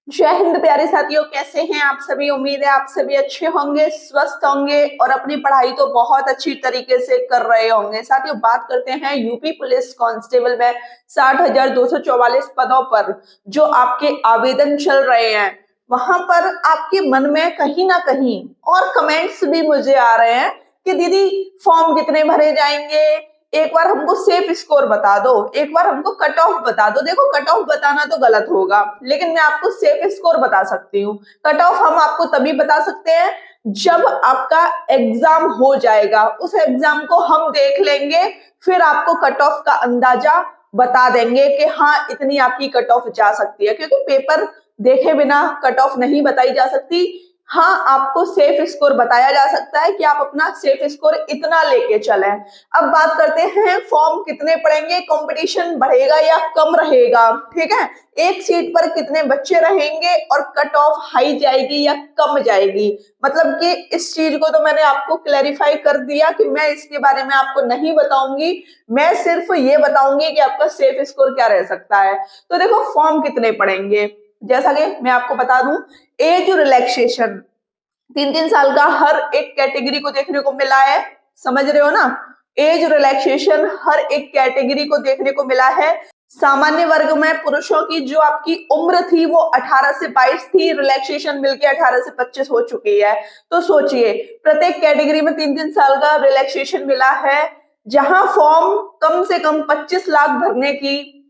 जय हिंद प्यारे साथियों, कैसे हैं आप सभी। उम्मीद है आप सभी अच्छे होंगे, स्वस्थ होंगे और अपनी पढ़ाई तो बहुत अच्छी तरीके से कर रहे होंगे। साथियों, बात करते हैं यूपी पुलिस कांस्टेबल में 60,244 पदों पर जो आपके आवेदन चल रहे हैं। वहां पर आपके मन में कहीं ना कहीं और कमेंट्स भी मुझे आ रहे हैं कि दीदी फॉर्म कितने भरे जाएंगे, एक बार हमको सेफ स्कोर बता दो, एक बार हमको कट ऑफ बता दो। देखो, कट ऑफ बताना तो गलत होगा, लेकिन मैं आपको सेफ स्कोर बता सकती हूँ। कट ऑफ हम आपको तभी बता सकते हैं जब आपका एग्जाम हो जाएगा, उस एग्जाम को हम देख लेंगे, फिर आपको कट ऑफ का अंदाजा बता देंगे कि हाँ इतनी आपकी कट ऑफ जा सकती है, क्योंकि पेपर देखे बिना कट ऑफ नहीं बताई जा सकती। हाँ, आपको सेफ स्कोर बताया जा सकता है कि आप अपना सेफ स्कोर इतना लेके चलें। अब बात करते हैं फॉर्म कितने पड़ेंगे, कंपटीशन बढ़ेगा या कम रहेगा। ठीक है, एक सीट पर कितने बच्चे रहेंगे और कट ऑफ हाई जाएगी या कम जाएगी। मतलब कि इस चीज को तो मैंने आपको क्लैरिफाई कर दिया कि मैं इसके बारे में आपको नहीं बताऊंगी, मैं सिर्फ ये बताऊंगी कि आपका सेफ स्कोर क्या रह सकता है। तो देखो, फॉर्म कितने पड़ेंगे, जैसा कि मैं आपको बता दूं, एज रिलैक्सेशन 3-3 साल का हर एक कैटेगरी को देखने को मिला है। समझ रहे हो ना, एज रिलैक्सेशन हर एक कैटेगरी को देखने को मिला है। सामान्य वर्ग में पुरुषों की जो आपकी उम्र थी वो 18 से 22 थी, रिलैक्सेशन मिलके 18 से 25 हो चुकी है। तो सोचिए, प्रत्येक कैटेगरी में 3-3 साल का रिलैक्सेशन मिला है। जहां फॉर्म कम से कम 25 लाख भरने की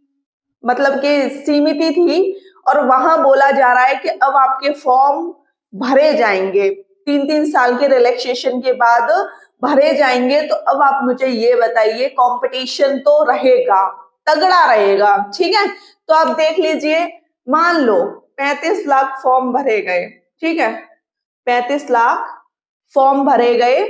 मतलब कि सीमित थी, और वहां बोला जा रहा है कि अब आपके फॉर्म भरे जाएंगे 3-3 साल के रिलैक्सेशन के बाद भरे जाएंगे। तो अब आप मुझे ये बताइए, कंपटीशन तो रहेगा, तगड़ा रहेगा। ठीक है, तो आप देख लीजिए, मान लो 35 लाख फॉर्म भरे गए। ठीक है, 35 लाख फॉर्म भरे गए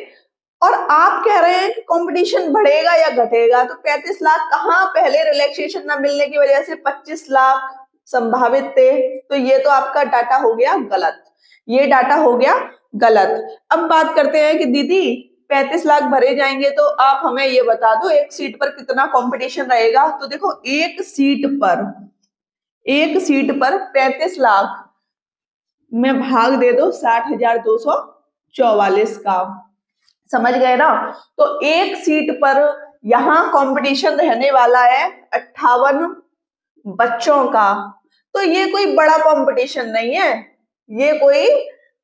और आप कह रहे हैं कि कंपटीशन बढ़ेगा या घटेगा। तो 35 लाख कहाँ, पहले रिलैक्सेशन ना मिलने की वजह से 25 लाख संभावित थे। तो ये तो आपका डाटा हो गया गलत, ये डाटा हो गया गलत। अब बात करते हैं कि दीदी 35 लाख भरे जाएंगे, तो आप हमें ये बता दो एक सीट पर कितना कंपटीशन रहेगा। तो देखो, एक सीट पर 35 लाख में भाग दे दो 60,244 का। समझ गए ना। तो एक सीट पर यहां कंपटीशन रहने वाला है 58 बच्चों का। तो ये कोई बड़ा कंपटीशन नहीं है, ये कोई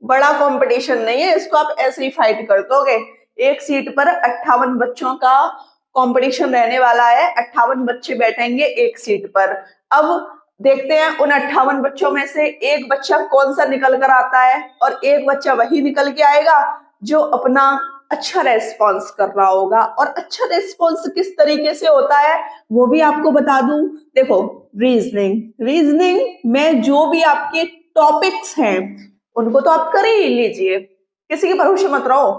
बड़ा कंपटीशन नहीं है, इसको आप ऐसे ही फाइट कर दोगे। एक सीट पर 58 बच्चों का कंपटीशन रहने वाला है, 58 बच्चे बैठेंगे एक सीट पर। अब देखते हैं उन 58 बच्चों में से एक बच्चा कौन सा निकल कर आता है, और एक बच्चा वही निकल के आएगा जो अपना अच्छा रेस्पॉन्स कर रहा होगा। और अच्छा रेस्पॉन्स किस तरीके से होता है वो भी आपको बता दूं। देखो, रीजनिंग में जो भी आपके टॉपिक्स हैं उनको तो आप कर ही लीजिए, किसी के भरोसे मत रहो,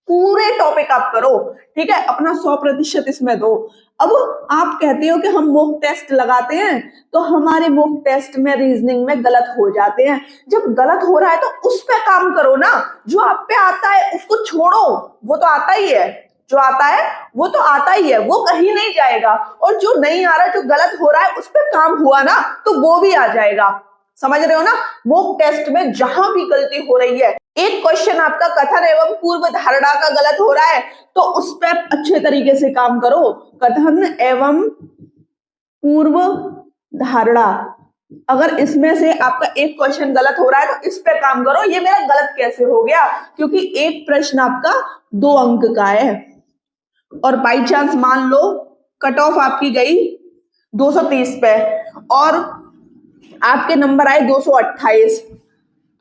पूरे टॉपिक आप करो। ठीक है, अपना 100% इसमें दो। अब आप कहते हो कि हम मॉक टेस्ट लगाते हैं, तो हमारे मॉक टेस्ट में रीजनिंग में गलत हो जाते हैं। जब गलत हो रहा है तो उस पे काम करो ना, जो आप पे आता है उसको छोड़ो, वो तो आता ही है, जो आता है वो तो आता ही है, वो कहीं नहीं जाएगा। और जो नहीं आ रहा, जो गलत हो रहा है उस पर काम हुआ ना तो वो भी आ जाएगा। समझ रहे हो ना, मॉक टेस्ट में जहां भी गलती हो रही है, एक क्वेश्चन आपका कथन एवं पूर्व धारणा का गलत हो रहा है तो उस पर अच्छे तरीके से काम करो। कथन एवं पूर्व धारणा, अगर इसमें से आपका एक क्वेश्चन गलत हो रहा है तो इस पे काम करो। ये मेरा गलत कैसे हो गया, क्योंकि एक प्रश्न आपका 2 अंक का है, और बाई चांस मान लो कट ऑफ आपकी गई 230 पे और आपके नंबर आए 228,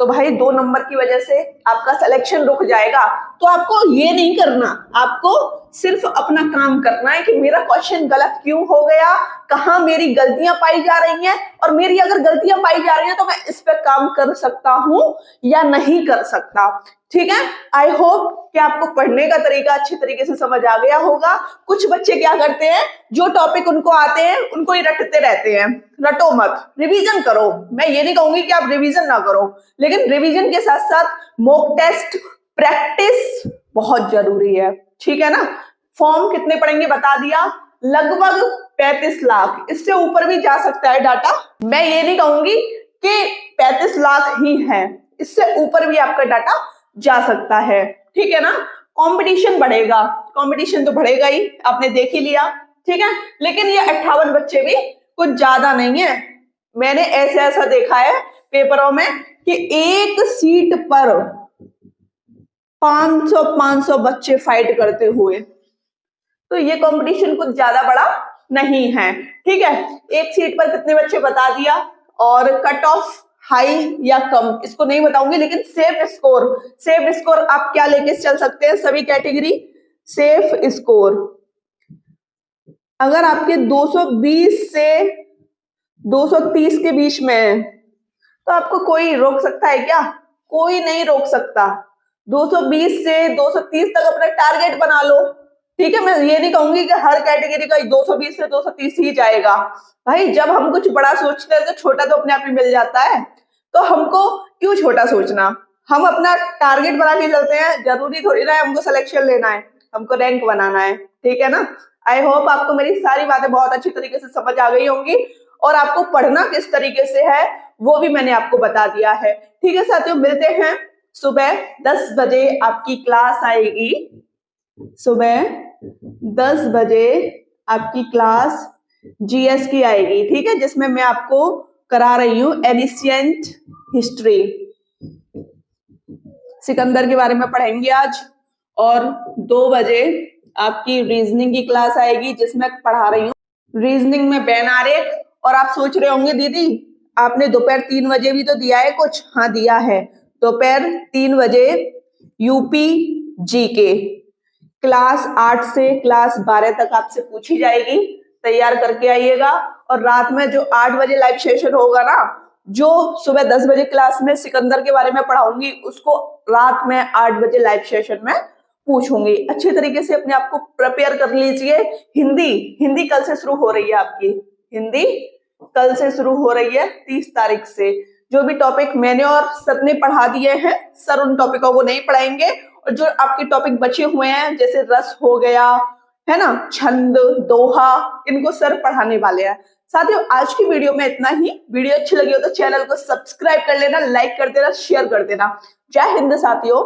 तो भाई 2 नंबर की वजह से आपका सिलेक्शन रुक जाएगा। तो आपको ये नहीं करना, आपको सिर्फ अपना काम करना है कि मेरा क्वेश्चन गलत क्यों हो गया, कहां मेरी गलतियां पाई जा रही हैं, और मेरी अगर गलतियां पाई जा रही हैं तो मैं इस पे काम कर सकता हूं या नहीं कर सकता। ठीक है, आई होप कि आपको पढ़ने का तरीका अच्छे तरीके से समझ आ गया होगा। कुछ बच्चे क्या करते हैं, जो टॉपिक उनको आते हैं उनको ही रटते रहते हैं। रटो मत, रिवीजन करो। मैं ये नहीं कहूंगी कि आप रिवीजन ना करो, लेकिन रिवीजन के साथ साथ मॉक टेस्ट प्रैक्टिस बहुत जरूरी है। ठीक है ना। फॉर्म कितने पड़ेंगे बता दिया, लगभग 35 लाख, इससे ऊपर भी जा सकता है डाटा। मैं ये नहीं कहूंगी कि 35 लाख ही है, इससे ऊपर भी आपका डाटा जा सकता है, ठीक है ना। कंपटीशन बढ़ेगा, कंपटीशन तो बढ़ेगा ही, आपने देख ही लिया, ठीक है। लेकिन ये 58 बच्चे भी कुछ ज्यादा नहीं है। मैंने ऐसा देखा है पेपरों में कि एक सीट पर 500 बच्चे फाइट करते हुए, तो ये कंपटीशन कुछ ज्यादा बड़ा नहीं है, ठीक है। एक सीट पर कितने बच्चे बता दिया, और कट ऑफ हाई या कम इसको नहीं बताऊंगी, लेकिन सेफ स्कोर आप क्या लेके चल सकते हैं सभी कैटेगरी, सेफ स्कोर अगर आपके 220 से 230 के बीच में है तो आपको कोई रोक सकता है क्या? कोई नहीं रोक सकता। 220 से 230 तक अपना टारगेट बना लो, ठीक है। मैं ये नहीं कहूंगी कि हर कैटेगरी का 220 से 230 ही जाएगा। भाई जब हम कुछ बड़ा सोचते हैं तो छोटा तो अपने आप ही मिल जाता है, तो हमको क्यों छोटा सोचना, हम अपना टारगेट बना के चलते हैं। जरूरी थोड़ी ना हमको सिलेक्शन लेना है, हमको रैंक बनाना है, ठीक है ना। आई होप आपको मेरी सारी बातें बहुत अच्छी तरीके से समझ आ गई होंगी, और आपको पढ़ना किस तरीके से है वो भी मैंने आपको बता दिया है, ठीक है साथियों। मिलते हैं सुबह 10 बजे, आपकी क्लास आएगी सुबह 10 बजे, आपकी क्लास जीएस की आएगी, ठीक है, जिसमें मैं आपको करा रही हूँ एनिशिएंट हिस्ट्री, सिकंदर के बारे में पढ़ेंगे आज। और 2 बजे आपकी रीजनिंग की क्लास आएगी, जिसमें पढ़ा रही हूँ रीजनिंग में बैन आरेख। और आप सोच रहे होंगे दीदी आपने दोपहर 3 बजे भी तो दिया है कुछ, हाँ दिया है, दोपहर 3 बजे यूपी जीके क्लास 8 से क्लास 12 तक आपसे पूछी जाएगी, तैयार करके आइएगा। और रात में जो 8 बजे लाइव सेशन होगा ना, जो सुबह 10 बजे क्लास में सिकंदर के बारे में पढ़ाऊंगी, उसको रात में 8 बजे लाइव सेशन में पूछूंगी। अच्छे तरीके से अपने आप को प्रिपेयर कर लीजिए। हिंदी कल से शुरू हो रही है, आपकी हिंदी कल से शुरू हो रही है 30 तारीख से। जो भी टॉपिक मैंने और सर ने पढ़ा दिए हैं, सर उन टॉपिकों को नहीं पढ़ाएंगे, और जो आपके टॉपिक बचे हुए हैं जैसे रस हो गया है ना, छंद, दोहा, इनको सर पढ़ाने वाले हैं। साथियों आज की वीडियो में इतना ही। वीडियो अच्छी लगी हो तो चैनल को सब्सक्राइब कर लेना, लाइक कर देना, शेयर कर देना। जय हिंद साथियों।